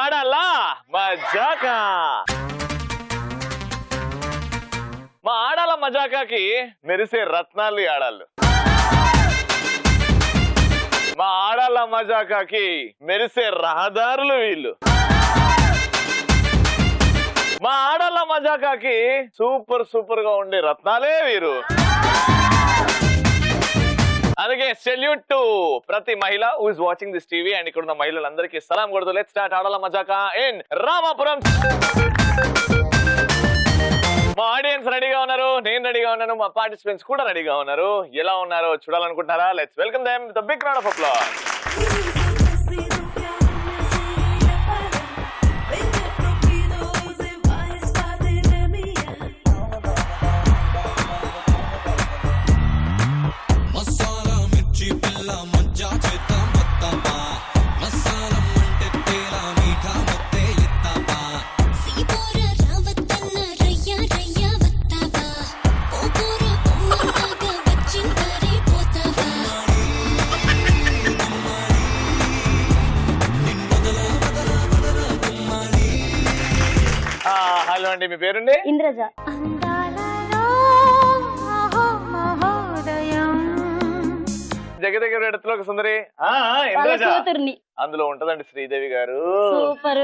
ఆడాలా మజాకా. మా ఆడాల మజాకాకి మెరిసే రత్నాలు ఆడాళ్ళు. మా ఆడాల మజాకాకి మెరిసే రహదారులు వీళ్ళు. మా ఆడాల మజాకాకి సూపర్ గా ఉండే రత్నాలే వీరు. అందుకే సెల్యూట్ టు ప్రతి మహిళ who is watching this TV and ఇక్కడ ఉన్న మహిళలందరికీ సలాం కొడుతూ let's start ఆడాల Majaka in Ramapuram. మా ఆడియన్స్ రెడీగా ఉన్నారు, నేను రెడీగా ఉన్నాను, మా పార్టిసిపెంట్స్ కూడా రెడీగా ఉన్నారు. ఎలా ఉన్నారో చూడాలనుకుంటారా? Let's welcome them with a big round of applause. Hello అండి, మీ పేరుండి? ఇంద్రజ. దగ్గర ఎడతలో ఒక సుందరి అందులో ఉంటదండి శ్రీదేవి గారు. సూపర్.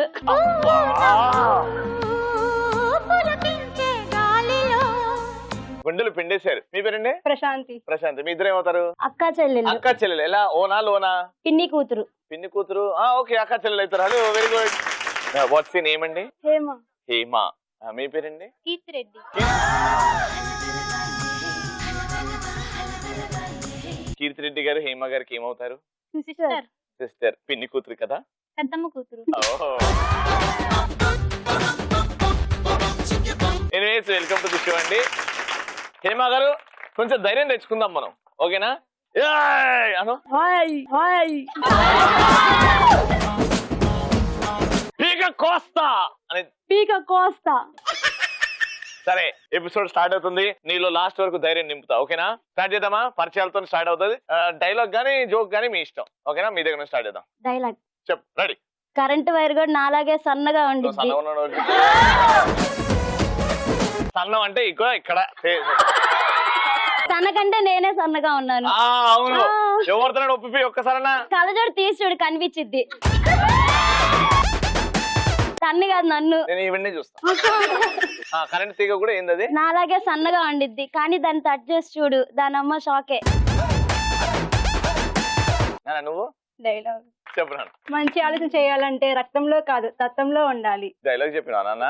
గుండెలు పిండేశారు. మీ పేరండి? ప్రశాంతి. ప్రశాంతి. మీ ఇద్దరు ఏమవుతారు? అక్క చెల్లెలు. అక్క చెల్లెలు. ఎలా? ఓనా లోనా? పిన్ని కూతురు. పిన్ని కూతురు. ఓకే, అక్క చెల్లెలు అవుతారు. Hello, very good. What's your name అండి? హేమ. హేమ. మీ పేరండి? కీర్తిరెడ్డి. కీర్తిరెడ్డి గారు హేమ గారికి ఏమవుతారు? సిస్టర్. సిస్టర్. పిన్ని కూతురు కదా? పెద్దమ్మ కూతురు. Anyways, welcome to the show అండి. హేమ గారు, కొంచెం ధైర్యం తెచ్చుకుందాం మనం, ఓకేనా? అను పీక కోస్తా అని. పీక కోస్తా. సరే, ఎపిసోడ్ స్టార్ట్ అవుతుంది. నీలో లాస్ట్ వరకు ధైర్యం నింపుతా, ఓకేనా? స్టార్ట్ చేద్దామా? పరిచయాలతో స్టార్ట్ అవుతుంది. డైలాగ్ గానీ జోక్ గానీ మీ ఇష్టం, ఓకేనా? మీ దగ్గర స్టార్ట్ చేద్దాం. డైలాగ్ చెప్పు. రెడీ. కరెంట్ వైర్ కూడా నాలాగే సన్నగా ఉంది. సన్నం అంటే ఇక్కడ తనకంటే నేనే సన్నగా ఉన్నాను. అవును. ఎవరితో ఒప్పి ఒక్కసారన్నా కలజోడు తీసి చూడు, కనిపించిద్ది. తన్ని కాదు, నన్ను. నేను ఇవన్నీ చూస్తా. కరెంట్ తీగ కూడా ఏంది? నాలాగే సన్నగా ఉండిద్ది, కానీ దాన్ని టచ్ చేసి చూడు, దాని అమ్మ షాకే. నువ్వు డైలాగ్ చెప్పు. మంచి ఆలోచన చేయాలంటే రక్తంలో కాదు, తత్వంలో ఉండాలి. డైలాగ్ చెప్పినా నాన్న?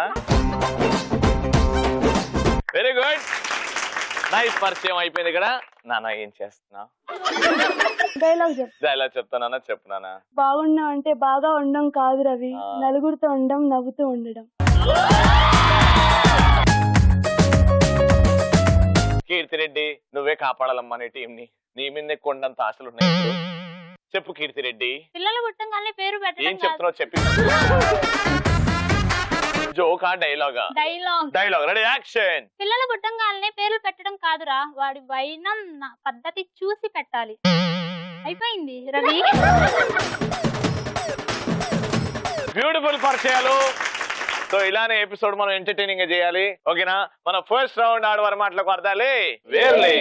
Very good, nice. పరిచయం అయిపోయింది ఇక్కడ. నాన్న ఏం చేస్తున్నా? డైలాగ్ చెప్తానా? చెప్పు నాన్న. బాగున్నావు అంటే బాగా ఉండడం కాదు రవి, నలుగురితో ఉండడం, నవ్వుతూ ఉండడం. కీర్తిరెడ్డి, నువ్వే కాపాడాలమ్మా నీ టీం ని. నీ మీద కొండంత ఆశలు ఉన్నాయి. చెప్పు కీర్తిరెడ్డి. పిల్లలు పుట్టంగానే పేరు పెట్టడం. ఏం చెప్తున్నావు చెప్పి. జోకా? డైలాగా? డైలాగ్. Ready, action. పిల్లలు పుట్టంగానే పేర్లు పెట్టడం కాదురా, వాడి వైనం పద్ధతి చూసి పెట్టాలి. అయిపోయింది రవి. బ్యూటిఫుల్ పరిచయాలు. సో ఇలానే ఎపిసోడ్ మనం ఎంటర్టైనింగ్ గా చేయాలి, ఓకేనా? మన ఫస్ట్ రౌండ్ ఆడవారి మాటలకు అర్థాలే వేర్లే.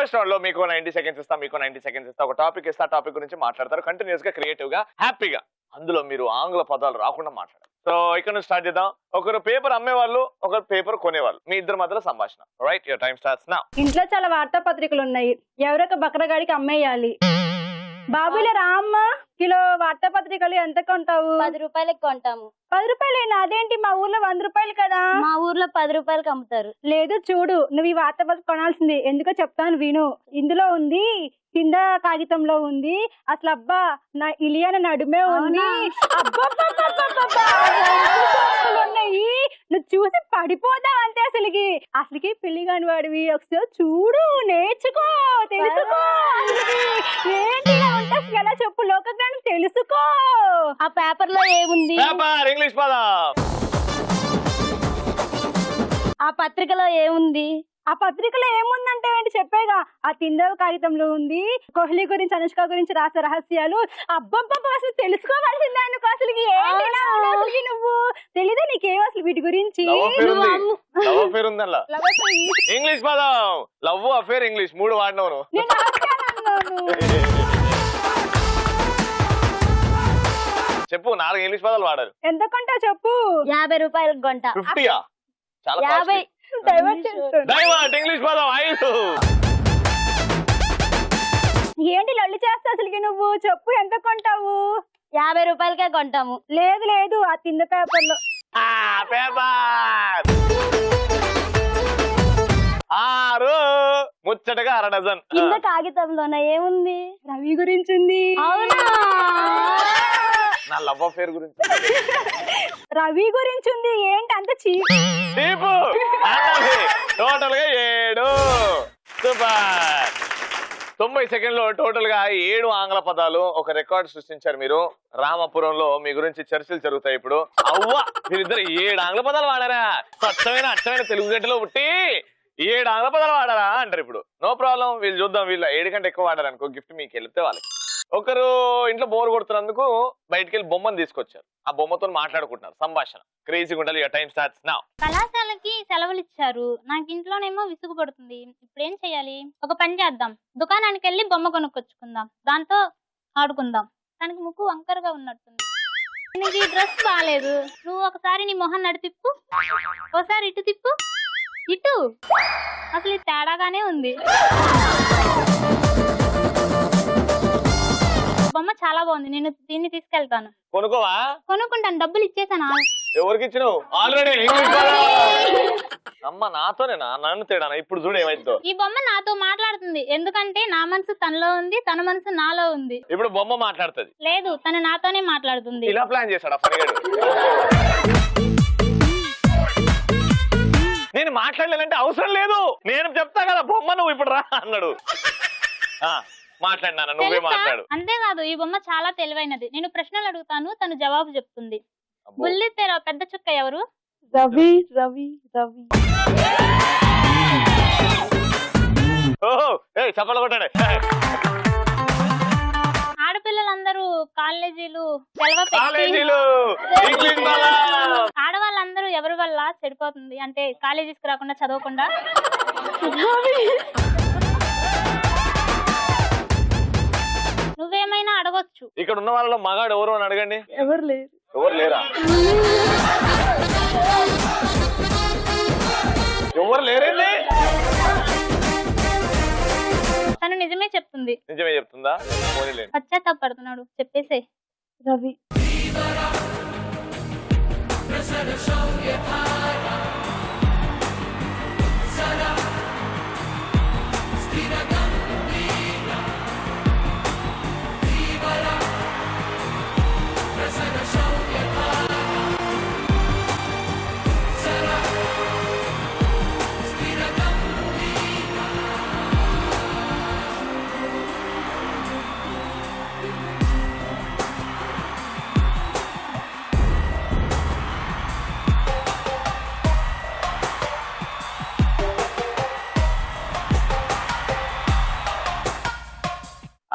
ఫస్ట్ రౌండ్ లో మీకు 90 సెకండ్స్ ఇస్తా, మీకు 90 సెకండ్స్ ఇస్తా. ఒక టాపిక్ ఇస్తా, టాపిక్ గురించి మాట్లాడతారు కంటిన్యూస్ గా, క్రియేటివ్ గా, హ్యాపీగా. అందులో మీరు ఆంగ్ల పదాలు రాకుండా మాట్లాడారు. సో ఇక్కడ నుంచి స్టార్ట్ చేద్దాం. ఒకరు పేపర్ అమ్మేవాళ్ళు, ఒకరు పేపర్ కొనేవాళ్ళు, మీ ఇద్దరు మధ్యలో సంభాషణ. Right, your time starts now. ఇంట్లో చాలా వార్తాపత్రికలు ఉన్నాయి, ఎవరొక బకరగాడికి అమ్మేయాలి. బాబులే రామ్మ, కిలో వార్తాపత్రికలు ఎంత కొంటావు? 10 రూపాయలకి కొంటాము. 10 రూపాయలేనా? అదేంటి, మా ఊర్లో 100 రూపాయలు కదా. మా ఊర్లో 10 రూపాయలకి అమ్ముతారు. లేదు చూడు, నువ్వు ఈ వార్తాపత్రిక కొనాల్సింది. ఎందుకో చెప్తాను విను. ఇందులో ఉంది, కింద కాగితంలో ఉంది, అసలు అబ్బా నా ఇలియాన నడుమే ఉంది. ఉన్నాయి, నువ్వు చూసి పడిపోతావు అంతే. అసలుకి పెళ్లి కాని వాడివి, ఒకసారి చూడు, నేర్చుకో, తెలుసుకో. ఏంటి ఇలా ఉంటే అసలు ఎలా చెప్పు, లోకజ్ఞానం తెలుసుకో. ఆ పేపర్ లో ఏముంది? పేపర్ ఇంగ్లీష్ పదం. ఆ పత్రికలో ఏముంది? ఆ పత్రికలో ఏముందంటే ఏంటి చెప్పేగా, ఆ తిందవ కాగితంలో ఉంది, కోహ్లీ గురించి, అనుష్క గురించి రాసే రహస్యాలు. అబ్బబ్బబ్బ, అసలు తెలుసుకోవాల్సిందే అనుకో. అసలు ఏంటి ఇలా ఉన్నావు? అసలు నువ్వు తెలీదా నీకేం అసలు వీటి గురించి? లవ్ అఫేర్ ఉంది అలా. ఇంగ్లీష్ పదం, లవ్ అఫేర్ ఇంగ్లీష్ 3 వాడినవు. నేను అన్నాను. చెప్పు, 4 ఇంగ్లీష్ పదాలు వాడారు. ఎంత కొంటా చెప్పు? 50 రూపాయలకి కొంటా. 50యా? చాలా 50. డైవర్ట్ ఇంగ్లీష్ పదం 5. ఏంటి లొల్లి చేస్తా అసలుకి నువ్వు? చెప్పు, ఎంత కొంటావు? 50 రూపాయలకే కొంటాము. లేదు లేదు, ఆ తింద పేపర్ లో. పేపర్ 6, ముచ్చటగా 1/2 డజన్. కింద కాగితంలోన ఏముంది? రవి గురించి ఉంది. అవునా? నా లవ్ అఫేర్ గురించి. రవి గురించి ఉంది. ఏంటి అంత చీపు? టోటల్ గా 7. సూపర్. 90 సెకండ్ లో టోటల్ గా 7 ఆంగ్ల పదాలు, ఒక రికార్డ్ సృష్టించారు మీరు. రామపురంలో మీ గురించి చర్చలు జరుగుతాయి ఇప్పుడు. అవ్వ, మీరిద్దరు 7 ఆంగ్ల పదాలు వాడారా? స్వచ్ఛమైన అచ్చమైన తెలుగు గడ్డలో పుట్టి 7 ఆంగ్ల పదాలు వాడారా అంటారు ఇప్పుడు. నో ప్రాబ్లం, వీళ్ళు చూద్దాం. వీళ్ళు 7 కంటే ఎక్కువ వాడారు అనుకో, గిఫ్ట్ మీకు వెళ్తే వాళ్ళకి. ఒకరు ఇంట్లో బోర్ కొడుతున్నందుకు బయటికి వెళ్ళి బొమ్మను తీసుకొచ్చారు. ఆ బొమ్మతో మాట్లాడుకుంటున్నారు, సంభాషణ. క్రేజీగా ఉండాలి. Your time starts now. కళాశాలకి సెలవులు ఇచ్చారు, నాకు ఇంట్లోనేమో విసుగు పడుతుంది. ఇప్పుడు ఏం చెయ్యాలి? ఒక పని చేద్దాం, దుకాణానికి వెళ్ళి బొమ్మ కొనుక్కొచ్చుకుందాం, దాంతో ఆడుకుందాం. తనకి ముక్కు వంకరగా ఉన్నట్టుంది. నీకు ఈ డ్రెస్ బాగాలేదు, నువ్వు ఒకసారి నీ మొహం నడి తిప్పు, ఒకసారి ఇటు తిప్పు, ఇటు. అసలు ఇది తేడాగానే ఉంది. బొమ్మ చాలా బాగుంది, నేను దీన్ని తీసుకెళ్తాను. కొనుక్కోవా? కొనుక్కుంటాను, డబ్బులు ఇచ్చేసాను. ఎవరికి ఇచ్చినావు? Already English. అమ్మ నాతోనేనా? నన్ను తేడానా? ఇప్పుడు చూడు ఏమైందో. ఈ బొమ్మ నాతో మాట్లాడుతుంది, ఎందుకంటే నా మనసు తనలో ఉంది, తన మనసు నాలో ఉంది. ఇప్పుడు బొమ్మ మాట్లాడుతుంది? లేదు, తను నాతోనే మాట్లాడుతుంది. ఇలా ప్లాన్ చేశాడు ఫనిగాడు. నేను మాట్లాడలేదంటే అవసరం లేదు, నేను చెప్తా కదా బొమ్మ, నువ్వు ఇప్పుడు రా అన్నాడు. మాట్లాడినా, నువ్వే మాట్లాడు. అంతేకాదు, ఈ బొమ్మ చాలా తెలివైనది. నేను ప్రశ్నలు అడుగుతాను, తను జవాబు చెప్తుంది. బుల్లి తెర పెద్ద చుక్క ఎవరు? రవి రవి రవి. ఓహో, చప్పలు కొట్టాడు. ఆడపిల్లలందరూ కాలేజీలు ఆడవాళ్ళందరూ ఎవరి వల్ల చెడిపోతుంది అంటే కాలేజీకి రాకుండా చదవకుండా? నువ్వేమైనా అడగొచ్చు. ఇక్కడ ఉన్న వాళ్ళలో మగాడు ఎవరు అని అడగండి. ఎవరు లేరు. ఎవరు లేరా? ఎవరు లేరండి. తను నిజమే చెప్తుంది. నిజమే చెప్తుందా? పశ్చాత్తాపడుతున్నాడు, చెప్పేసే. రవి.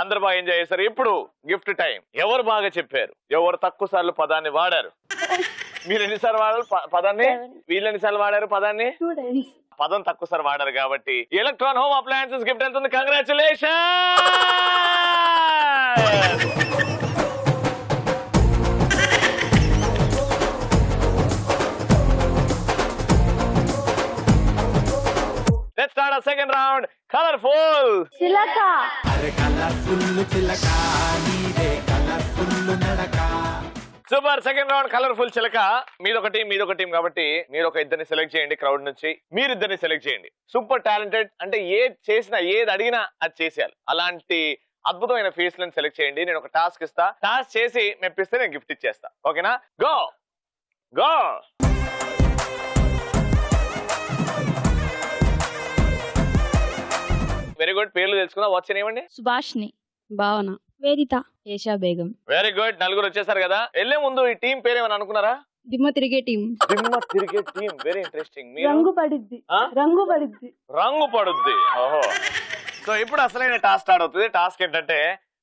అందరు బాగా ఎంజాయ్ చేశారు. ఇప్పుడు గిఫ్ట్ టైం. ఎవరు బాగా చెప్పారు, ఎవరు తక్కువ సార్లు పదాన్ని వాడారు? మీరు ఎన్నిసార్లు వాడారు పదాన్ని, వీళ్ళు ఎన్నిసార్లు వాడారు పదాన్ని? పదం తక్కువసారి వాడారు కాబట్టి ఎలక్ట్రాన్ హోమ్ అప్లయన్సెస్ గిఫ్ట్ వెళ్తుంది. Congratulation. Let's start our second round. Colorful. చిలక. సూపర్. సెకండ్ రౌండ్ కలర్ఫుల్ చిలక. మీదొక టీం కాబట్టి మీరు ఒక ఇద్దరిని సెలెక్ట్ చేయండి క్రౌడ్ నుంచి. మీరు ఇద్దరిని సెలెక్ట్ చేయండి. సూపర్ టాలెంటెడ్, అంటే ఏది చేసినా ఏది అడిగినా అది చేసేయాలి. అలాంటి అద్భుతమైన ఫేస్ లను సెలెక్ట్ చేయండి. నేను ఒక టాస్క్ ఇస్తా. టాస్క్ చేసి మెప్పిస్తే నేను గిఫ్ట్ ఇచ్చేస్తా. ఓకేనా? Go go. Very good. పేర్లు తెలుసుకుందా. వాట్స్ ఏమండి? సుభాష్ని, భావన, వేదిత, ఏషా బేగం. Very good. నలుగురు వచ్చేసారు కదా. వెళ్లే ముందు ఈ టీం పేరు ఏమని అనుకున్నారా? దిమ్మ తిరిగే టీం. దిమ్మ తిరిగే టీం. Very interesting. రంగు పడిద్ది. రంగు పడిద్ది. రంగు పడుద్ది. ఓహో. సో ఇప్పుడు అసలైన టాస్క్ స్టార్ట్ అవుతుంది. టాస్క్ ఏంటంటే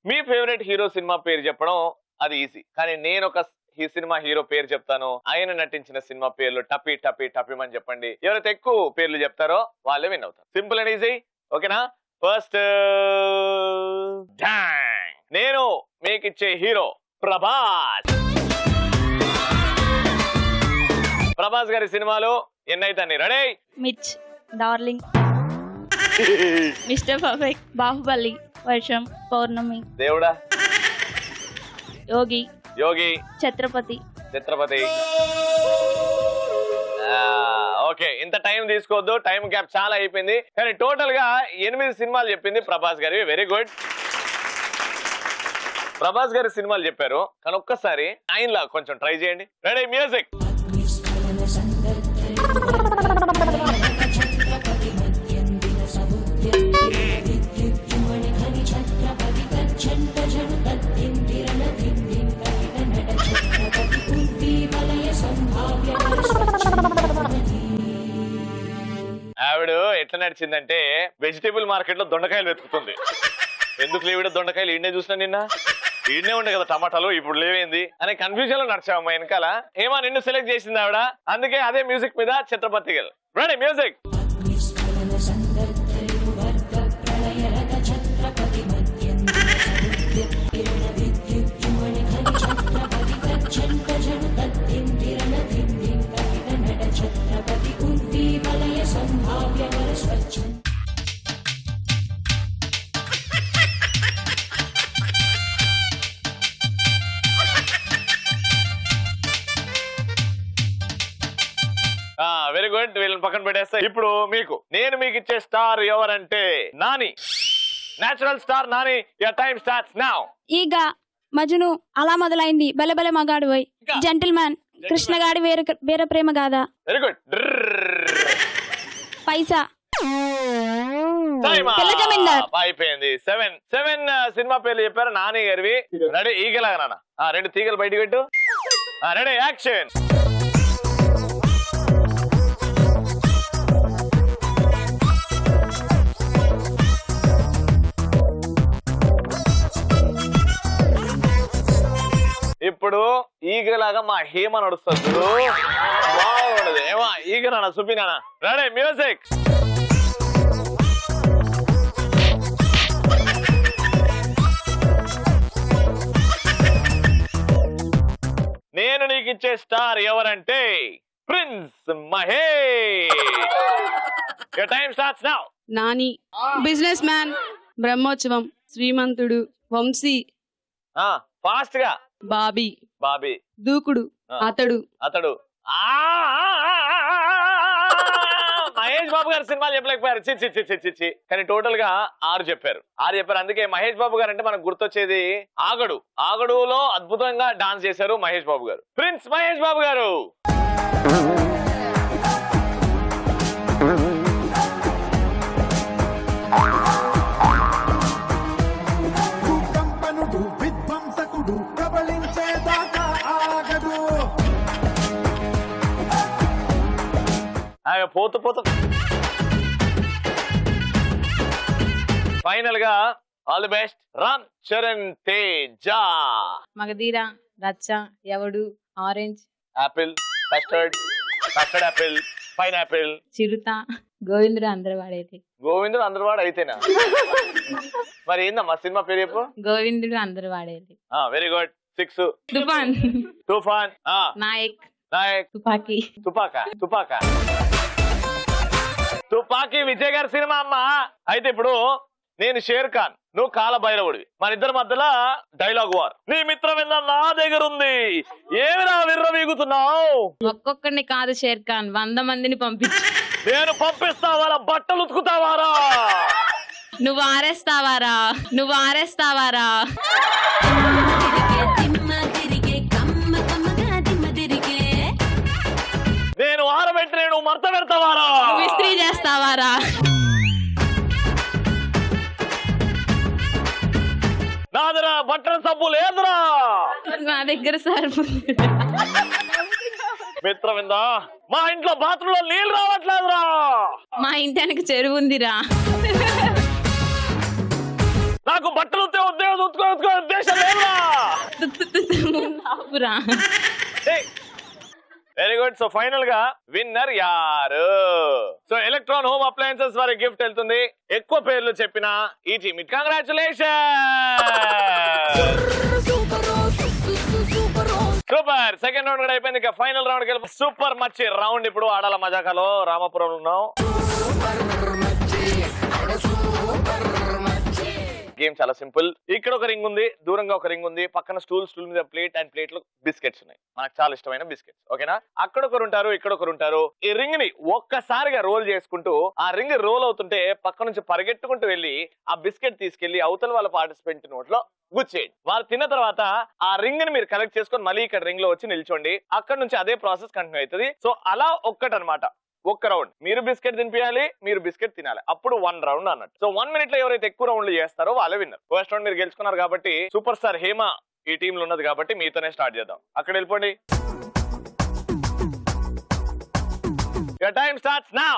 మీ ఫేవరెట్ హీరో సినిమా పేరు చెప్పడం. అది ఈజీ. కానీ నేను ఒక ఈ సినిమా హీరో పేరు చెప్తాను. ఆయన నటించిన సినిమా పేర్లు టపి టపి టపిమని చెప్పండి. ఎవరైతే ఎక్కువ పేర్లు చెప్తారో వాళ్ళే విన్ అవుతారు. Simple and easy. ఓకేనా? ఫస్ట్ నేను మీకు ఇచ్చే హీరో ప్రభాస్. ప్రభాస్ గారి సినిమాలు ఎన్నైతే ready? Mirch, darling, mister perfect, Baahubali, వర్షం, పౌర్ణమి, దేవుడా, యోగి, యోగి, ఛత్రపతి. ఓకే, ఇంత టైం తీసుకోవద్దు. టైం గ్యాప్ చాలా అయిపోయింది. కానీ టోటల్ గా 8 సినిమాలు చెప్పింది ప్రభాస్ గారి. Very good. ప్రభాస్ గారి సినిమాలు చెప్పారు, కానీ ఒక్కసారి ఆయనలా కొంచెం ట్రై చేయండి. Ready, music. ఆవిడ ఎట్లా నడిచిందంటే వెజిటేబుల్ మార్కెట్ లో దొండకాయలు వెతుకుతుంది. ఎందుకు లేవిడ దొండకాయలు ఈడనే చూసినా నిన్న, ఈడనే ఉండే కదా టమాటాలు, ఇప్పుడు లేవేంది అనే కన్ఫ్యూజన్ లో నడిచావమ్మా వెనకాల. ఏమా నిన్ను సెలెక్ట్ చేసింది ఆవిడ. అందుకే అదే మ్యూజిక్ మీద ఛత్రపతి గారు. Ready, music. Very good. వీళ్ళని పక్కన పెట్టేస్తా. ఇప్పుడు నేను మీకు ఇచ్చే స్టార్ ఎవరంటే Nani. Natural star Nani. Your time starts now. ఈగ, మజును, అలా మొదలైంది, బలె బలె మగాడు పోయి, జెంటిల్ మ్యాన్, కృష్ణగాడి వేరే ప్రేమ గాదా. Very good. పైసా, అయిపోయింది. 7 సినిమా పేర్లు చెప్పారు నాని గారివి. రెడీ, ఈగలాగా నాన్న. 2 తీగలు బయటకు పెట్టు. Ready, action. ఇప్పుడు ఈగలాగా మా హేమ నడుస్తుంది. బాగుండదు ఏమా ఈగ నాన్న, చూపినా. Ready, music. నేను నీకు ఇచ్చే స్టార్ ఎవరంటే prince Mahesh. Your time starts now. Nani, business man, Brahmotsavam, Srimanthudu, Vamsi, fast గా. బాబీ, దూకుడు, అతడు. మహేష్ బాబు గారి సినిమాలు చెప్పలేకపోయారు. చిచ్చి. కానీ టోటల్ గా 6 చెప్పారు. అందుకే మహేష్ బాబు గారు అంటే మనకు గుర్తొచ్చేది ఆగడులో అద్భుతంగా డాన్స్ చేశారు మహేష్ బాబు గారు. ప్రిన్స్ మహేష్ బాబు గారు. పోతూ ఫైనల్ గా all the best. Ram Charan Teja. Magadheera, Racha, Yevadu, orange, apple, custard apple, pineapple, Chirutha, Govindudu అందరు వాడేది. గోవిందుడు అందరివాడు అయితేనా? మరి ఏందమ్మా సినిమా పేరు చెప్పు. గోవిందుడు అందరు వాడేది. Very good. 6. తుఫాన్. తుఫాన్. నాయక్. నాయక్. తుపాకీ. తుపాకీ విజయ్ గారి సినిమా అమ్మా. అయితే ఇప్పుడు నేను షేర్ ఖాన్, నువ్వు కాల భైరవుడివి. మన ఇద్దరి మధ్యలో డైలాగ్ వార్. నీ మిత్రం ఏందా నా దగ్గర ఉంది, ఏమిరా విర్ర వీగుతున్నావు? ఒక్కొక్కడిని కాదు షేర్ ఖాన్, 100 మందిని పంపించు. నేను పంపిస్తావారా? బట్టలు ఉతుకుతావారా? నువ్వు ఆరేస్తావారా? నేను ఆరబెట్టి నేను మర్త పెడతావారా? నువ్వు ఇస్త్రీ చేస్తావారా? నా దగ్గర బట్టల సబ్బు లేదురా. నా దగ్గర సర్ఫ్. మిత్రమిందా, మా ఇంట్లో బాత్రూమ్ లో నీళ్ళు రావట్లేదురా. మా ఇంటి వెనక చెరువు ఉందిరా. నాకు బట్టలు ఉద్దేశం లేదురా. ఆపురా. Very good. సో ఫైనల్ గా విన్నర్ యారు? సో ఎలక్ట్రాన్ హోమ్ అప్లయన్సెస్ వారి గిఫ్ట్ వెళ్తుంది. ఎక్కువ పేర్లు చెప్పిన ఈ team congratulation. Super. Second round కూడా అయిపోయింది. ఇక ఫైనల్ రౌండ్ కి సూపర్ మచ్చి రౌండ్ ఇప్పుడు ఆడాల మజాకాలో రామాపురం ఉన్నాం. గేమ్ చాలా సింపుల్. ఇక్కడ ఒక రింగ్ ఉంది, దూరంగా ఒక రింగ్ ఉంది, పక్కన స్టూల్ మీద ప్లేట్ అండ్ ప్లేట్ లో బిస్కెట్స్ ఉన్నాయి. నాకు చాలా ఇష్టమైన బిస్కెట్స్. ఓకేనా? అక్కడ ఒకరు ఉంటారు, ఇక్కడ ఒకరు ఉంటారు. ఈ రింగ్ ని ఒక్కసారిగా రోల్ చేసుకుంటూ ఆ రింగ్ రోల్ అవుతుంటే పక్క నుంచి పరిగెట్టుకుంటూ వెళ్ళి ఆ బిస్కెట్ తీసుకెళ్లి అవతల వాళ్ళ పార్టిసిపెంట్ నోట్లో గుచ్చేయండి. వాళ్ళు తిన్న తర్వాత ఆ రింగ్ ని మీరు కలెక్ట్ చేసుకొని మళ్ళీ ఇక్కడ రింగ్ లో వచ్చి నిల్చోండి. అక్కడ నుంచి అదే ప్రాసెస్ కంటిన్యూ అవుతుంది. సో అలా ఒక్కటనమాట. ఒక్క రౌండ్ మీరు బిస్కెట్ తినిపించాలి, మీరు బిస్కెట్ తినాలి. అప్పుడు 1 రౌండ్ అన్నట్టు. సో 1 మినిట్ లో ఎవరైతే ఎక్కువ రౌండ్లు చేస్తారో వాళ్ళే విన్నర్. ఫస్ట్ రౌండ్ మీరు గెలుచుకున్నారు కాబట్టి సూపర్ స్టార్ హేమ ఈ టీమ్ లో ఉన్నది కాబట్టి మీతోనే స్టార్ట్ చేద్దాం. అక్కడ వెళ్ళిపోండి. Your time starts now.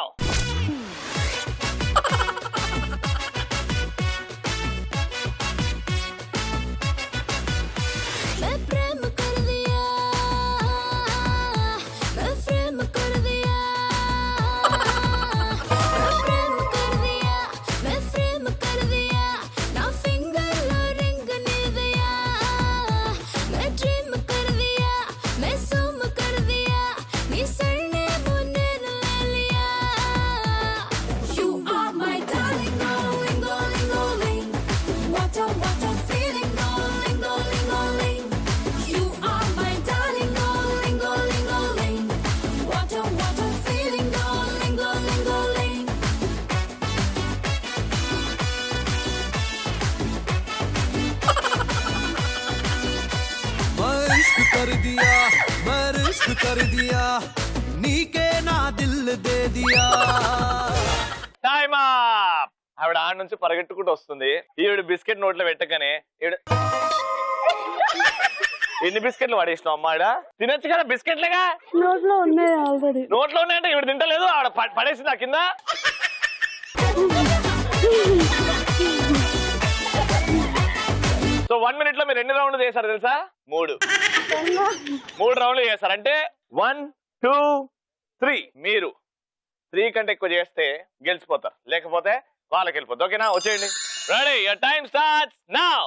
कर दिया नीके ना दिल दे दिया. Time up. ఆవిడ ఆడ నుంచి పరిగెట్టుకుంటూ వస్తుంది. ఈవిడ బిస్కెట్ నోట్లో పెట్టగానే ఎన్ని బిస్కెట్లు పడేసినావు అమ్మాడ? తినొచ్చు కదా బిస్కెట్లేగా. నోట్లో ఉన్నాయి ఆల్రెడీ. నోట్లో ఉన్నాయంటే ఈవిడ తింటలేదు, ఆవిడ పడేసింది ఆ కింద. సో 1 మినిట్ లో మీరు ఎన్ని రౌండ్లు చేశారు తెలుసా? 3 రౌండ్లు చేశారు. అంటే 1, 2, 3. మీరు 3 కంటే ఎక్కువ చేస్తే గెలిచిపోతారు, లేకపోతే వాళ్ళకి వెళ్ళిపోతారు. ఓకేనా? వచ్చేయండి. Ready? Your time starts now.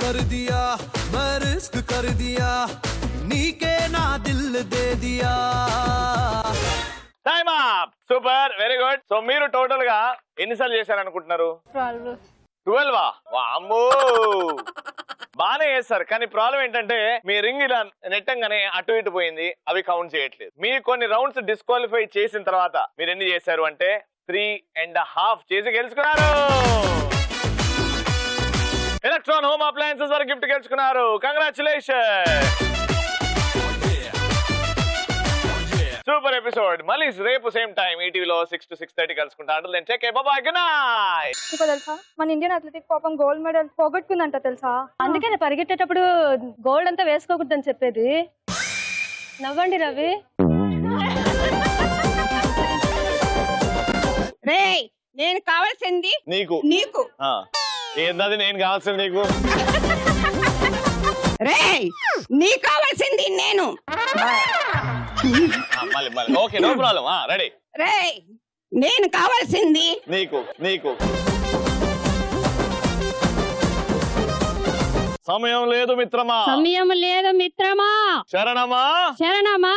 कर दिया मैं रिस्क कर दिया नीके ना दिल दे दिया. Time up. Super. Very good. So మీరు టోటల్ గా ఎన్నిసార్లు చేశారు అనుకుంటున్నారు? 12. 12. వామ్మో. బానే చేస్తారు కానీ ప్రాబ్లం ఏంటంటే మీ రింగ్ ఇలా నెట్టంగానే అటు ఇటు పోయింది, అవి కౌంట్ చేయట్లేదు. మీరు కొన్ని రౌండ్స్ డిస్క్వాలిఫై చేసిన తర్వాత మీరు ఎన్ని చేశారు అంటే 3.5 చేసి గెలుచుకున్నారు. ఎలక్ట్రాన్ హోమ్ అప్లయన్సెస్ వారి గిఫ్ట్ గెలుచుకున్నారు. కంగ్రాచులేషన్. Super episode. మళ్ళీ రేపు సేమ్ టైం ఈటీవీలో 6 to 6:30 కలుసుకుంటా. Take care, bye bye, good night. తెలుసా మన ఇండియన్ అథ్లెటిక్ పాపం గోల్డ్ మెడల్ పోగొట్టుకుందంట తెలుసా? అందుకే పరిగెట్టేటప్పుడు గోల్డ్ అంతా వేసుకోకూడదని చెప్పేది. నవ్వండి రవి. రేయ్ నేను కావాల్సింది నీకు నీకు ఏంటది నేను కావాల్సింది నీకు? రేయ్ నీ కావాల్సింది నేను. మళ్ళీ ఓకే, నో ప్రాబ్లం, రెడీ. రేయ్ నేను కావాల్సింది నీకు నీకు సమయం లేదు మిత్రమా, సమయం లేదు మిత్రమా, శరణమా శరణమా.